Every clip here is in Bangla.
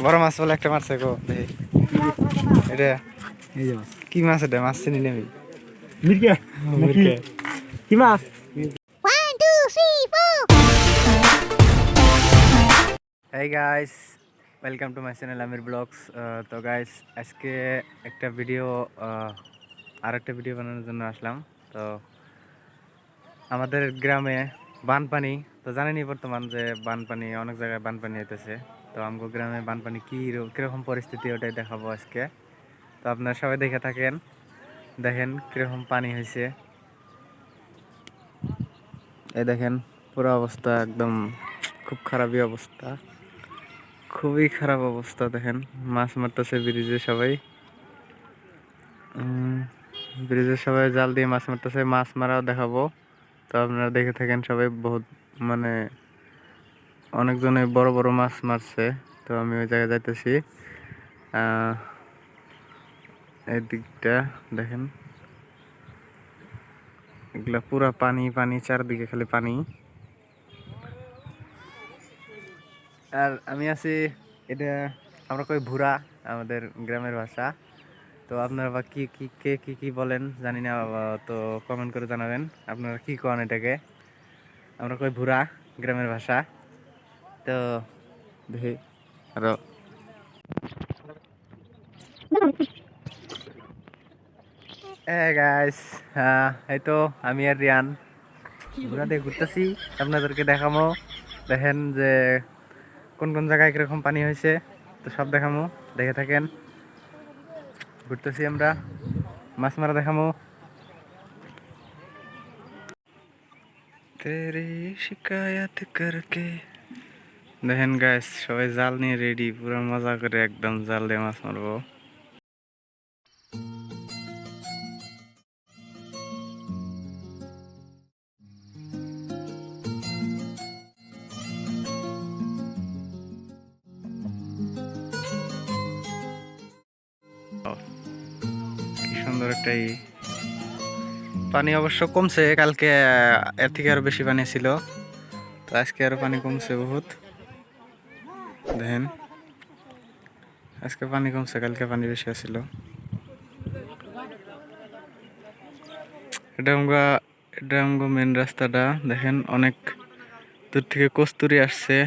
বড় মাছ বলে একটা মারছে গো দেখি এটা কি মাছ এটা মাছ চিনি নেবি মির্গে মিরকে কি মাছ 1 2 3 4 Hey guys, welcome to my channel Amir Vlogs. তো গাইস আজকে একটা ভিডিও আরেকটা ভিডিও বানানোর জন্য আসলাম। তো আমাদের গ্রামে বানপানি তো জানেনই বর্তমান যে বানপানি অনেক জায়গায় বানপানি হইতেছে। তো আমগো গ্রামে বানপানি কিরকম পরিস্থিতি ওটাই দেখাবো আজকে। তো আপনারা সবাই দেখে থাকেন, দেখেন কিরকম পানি হয়েছে। এই দেখেন পুরো অবস্থা একদম খুব খারাপই অবস্থা, খুবই খারাপ অবস্থা। দেখেন মাছ মারতেছে ব্রিজে সবাই জাল দিয়ে মাছ মারতেছে, মাছ মারাও দেখাবো। তো আপনারা দেখে থাকেন সবাই, বহুত মানে অনেকজনে বড় বড় মাছ মারছে। তো আমি ওই জায়গায় যাইতেছি। এই দিকটা দেখেন, এগুলা পুরা পানি পানি, চারদিকে খালি পানি। আর আমি আছি, এটা আমরা কই ভুরা, আমাদের গ্রামের ভাষা। তো আপনারা বা কি কি কে কি কি বলেন জানি না, তো কমেন্ট করে জানাবেন আপনারা কি কন এটাকে। আমরা কই ভুরা, গ্রামের ভাষা। তো দেখি আরো গাইস, এই তো আমি আর রিয়ান ঘুরা দিয়ে ঘুরতেছি, আপনাদেরকে দেখামো। দেখেন যে কোন কোন জায়গায় কিরকম পানি হয়েছে, তো সব দেখামো, দেখে থাকেন। ঘুরতেছি আমরা, মাছ মারা দেখামো। তেরি শিকায়ত করকে দেখেন গাইস, সবাই জাল নিয়ে রেডি, পুরো মজা করে একদম জাল দিয়ে মাছ মারবো। কি সুন্দর একটা পানি অবশ্য কমছে, কালকে এর থেকে আরো বেশি পানি ছিল। তো আজকে আরো পানি কমছে বহুত। দেখেন আজকে পানি কমছে, কালকে পানি বেশি আছিল। এটা মেন রাস্তাটা। দেখেন অনেক দূর থেকে কস্তুরি আসছে,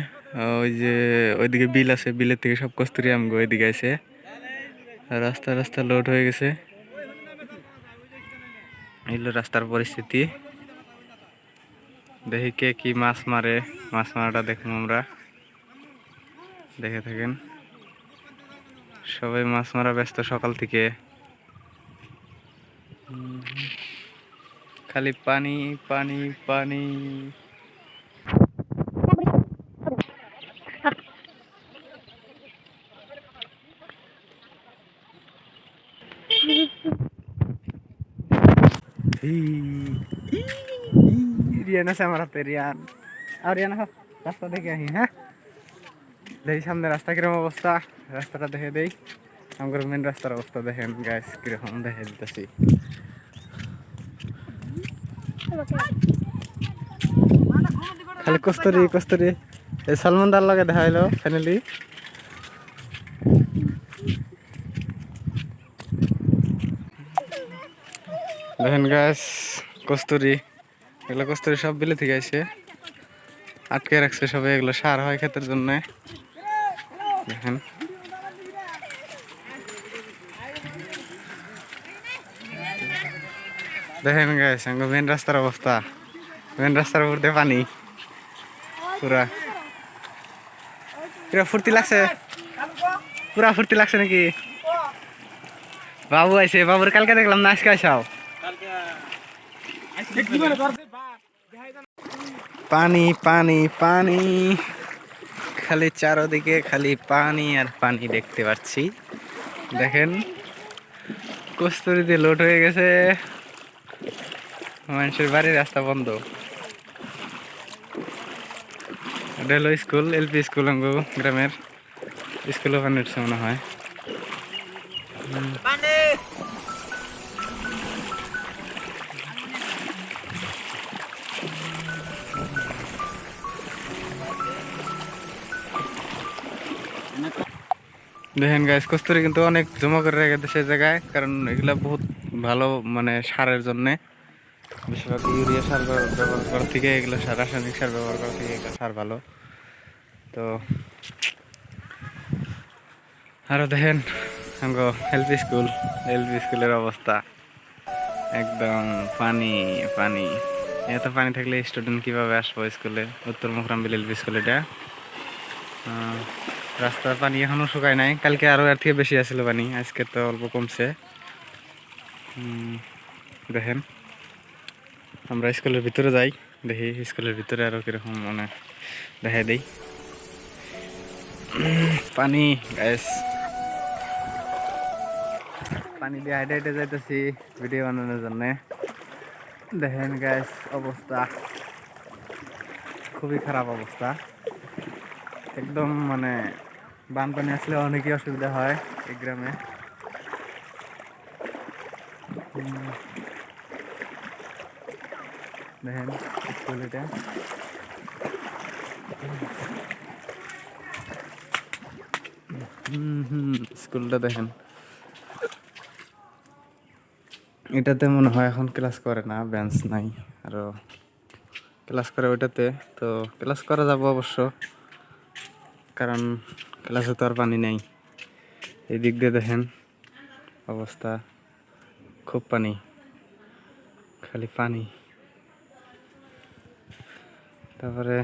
ওই যে ওইদিকে বিল আছে, বিলের থেকে সব কস্তুরি আমগো ওইদিকে আছে। রাস্তা রাস্তা লোড হয়ে গেছে, এইগুলো রাস্তার পরিস্থিতি। দেখি কে কি মাছ মারে, মাছ মারাটা দেখুন আমরা, দেখে থাকেন। সবাই মাছ মারা ব্যস্ত সকাল থেকে, খালি পানি পানি পানি। রিয়ান আছে আমার হাতে, রিয়ান আর রিয়ান রাস্তা দেখে আহি। হ্যাঁ দেখি সামনে রাস্তা কিরকম অবস্থা, রাস্তাটা দেখে দেই। আমার মেন রাস্তার অবস্থা দেখেন গাইস কিরকম, দেখে দিতেছি। খালি কস্তুরি কস্তুরি। এই সালমান দার লগে দেখা হইলো ফাইনালি। দেখেন গাইস কস্তুরি, এগুলো কস্তুরি সব বিলে থেকে আইছে, আটকে রাখছে সবাই, এগুলো সার হয় ক্ষেতের জন্য। দেখেন দেখেন গাইস আমার মেন রাস্তার অবস্থা, মেন রাস্তার উপর দিয়ে পানি পুরা। পুরা ফুর্তি লাগছে, পুরা ফুর্তি লাগছে নাকি? বাবু আইছে, বাবুর কালকে দেখলাম না, আজকে আইসাও। পানি পানি পানি, খালি চারদিকে খালি পানি আর পানি দেখতে পাচ্ছি। দেখেন কস্তুরিতে লোড হয়ে গেছে, মানুষের বাড়ির রাস্তা বন্ধ। এটা হলো স্কুল, এলপি স্কুল, গ্রামের স্কুল ওখানে উঠছে মনে হয়। দেখেন গাইস, কস্তুরি কিন্তু অনেক জমা করে রেখে দেয় সেই জায়গায়, কারণ এগুলা বহুত ভালো মানে সারের জন্য। বেশিরভাগ ইউরিয়া সার ব্যবহার করার থেকে এগুলো রাসায়নিক সার ব্যবহার করার থেকে এগুলো সার ভালো। তো আরো দেখেন আমগো এলপি স্কুলের অবস্থা একদম পানি পানি। এত পানি থাকলে স্টুডেন্ট কিভাবে আসবো স্কুলে? উত্তর মুখরামবিল এলপি স্কুল এটা। রাস্তার পানি এখনো শুকায় নাই, কালকে আরো এর থেকে বেশি আসছিল পানি, আজকে তো অল্প কমছে। দেখেন আমরা স্কুলের ভিতরে যাই, দেখি স্কুলের ভিতরে আরো কিরকম মানে দেখাই দেই। পানি গাইস, পানি দিয়ে হাইটে হাইটে যাইতেছি ভিডিও বানানোর জন্য। দেখেন গাইস অবস্থা খুবই খারাপ অবস্থা, একদম মানে বানপানি আসলে অনেকই অসুবিধা হয় এই গ্রামে। দেখেন স্কুল এটা, স্কুলটা দেখেন। এটাতে মনে হয় এখন ক্লাস করে না, বেঞ্চ নাই, আরো ক্লাস করে ওইটাতে। তো ক্লাস করা যাবো অবশ্য, কারণ ক্লাসে তো আর পানি নেই। এই দিক দিয়ে দেখেন অবস্থা, খুব পানি, খালি পানি। তারপরে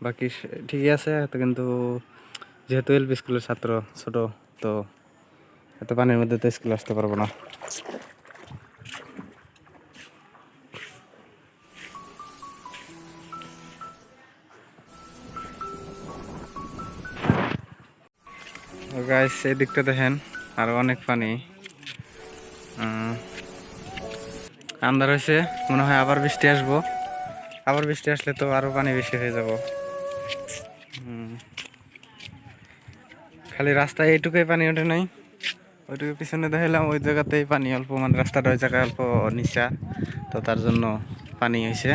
বাকি ঠিকই আছে তো, কিন্তু যেহেতু এলপি স্কুলের ছাত্র ছোট, তো এত পানির মধ্যে তো স্কুলে আসতে পারবো না। গাইস এই দিকটা দেখেন আরো অনেক পানি, আন্ধার হয়েছে, মনে হয় আবার বৃষ্টি আসবো। আবার বৃষ্টি আসলে তো আরো পানি বেশি হয়ে যাব। খালি রাস্তায় এইটুকুই পানি ওঠে নাই, ওইটুকু পিছনে দেখাইলাম ওই জায়গাতেই পানি অল্প, মানে রাস্তাটা ওই জায়গায় অল্প নিচা, তো তার জন্য পানি হয়েছে।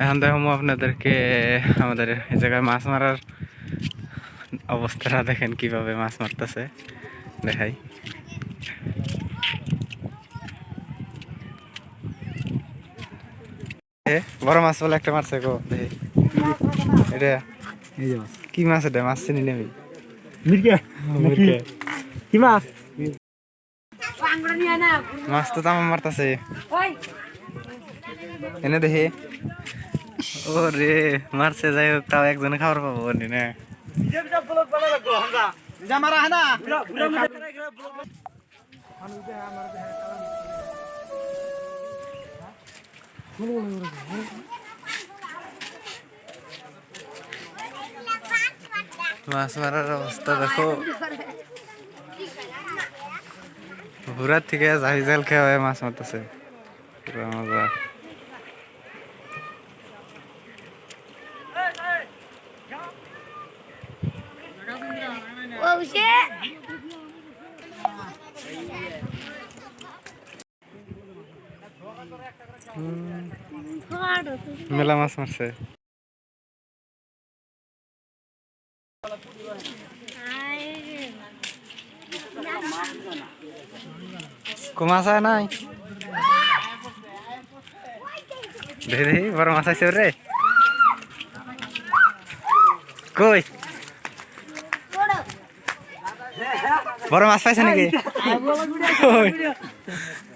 এখন দেখো আপনাদেরকে আমাদের এই জায়গায় মাছ মারার অবস্থাটা দেখেন, কিভাবে মাছ মারতেছে দেখাই। বড় মাছ বলে একটা মারছে গো, দেখি এটা এই যে মাছ। কি মাছ? এটা মাছ চিনি নেবি? মির্গা নাকি কি মাছ? মাছ তো তামাম মারতাছে, এনে দেখি। ও রে মারছে, যাই হোক তাও একজনে খাবার পাবো না। মাছ মারার অবস্থা দেখো, ঘুরার থেকে জাল খেয়ে হয়ে মাছ মারতেছে, পুরা মজা। Oh shit! মেলা মাছ মারছে। কো মাছ হয় নাই, দেখি দেখি বড় মাছ আছে রে, কই বড় মাছ পাইছে নাকি?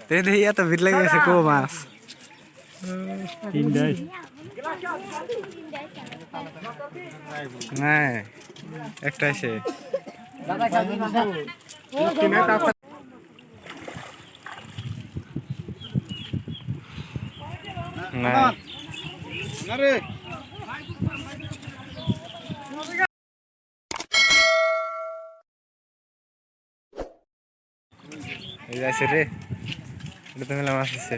দেখি দেখি এত ভিড় লেগে গেছে, কো মাছ? তিনটাই হ্যাঁ একটা আছে। না এই আছে রে, এটা তো মেলা মাছ আছে,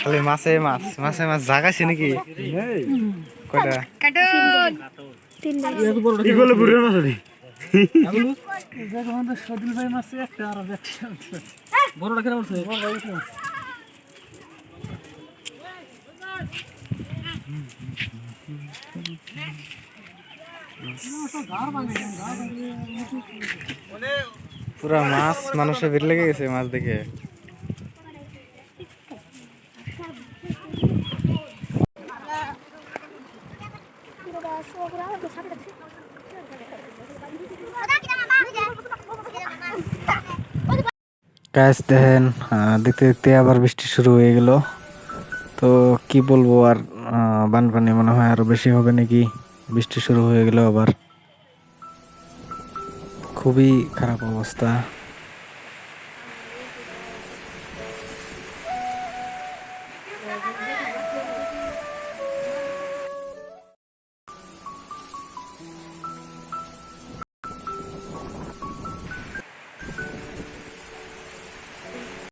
খালি মাছে মাছ, মাছে মাছ জাগাছে নাকি? কয়টা? এগুলো বুড়ো মাছ আছে। বড়টা কেন বলছে? পুরা মাছ মানুষের ভিড় লেগে গেছে মাছ দেখে। গাইস দেখেন, দেখতে দেখতে আবার বৃষ্টি শুরু হয়ে গেল। তো কি বলবো আর, বানপানি মনে হয় আরো বেশি হবে নাকি। বৃষ্টি শুরু হয়ে গেল আবার, খুবই খারাপ অবস্থা।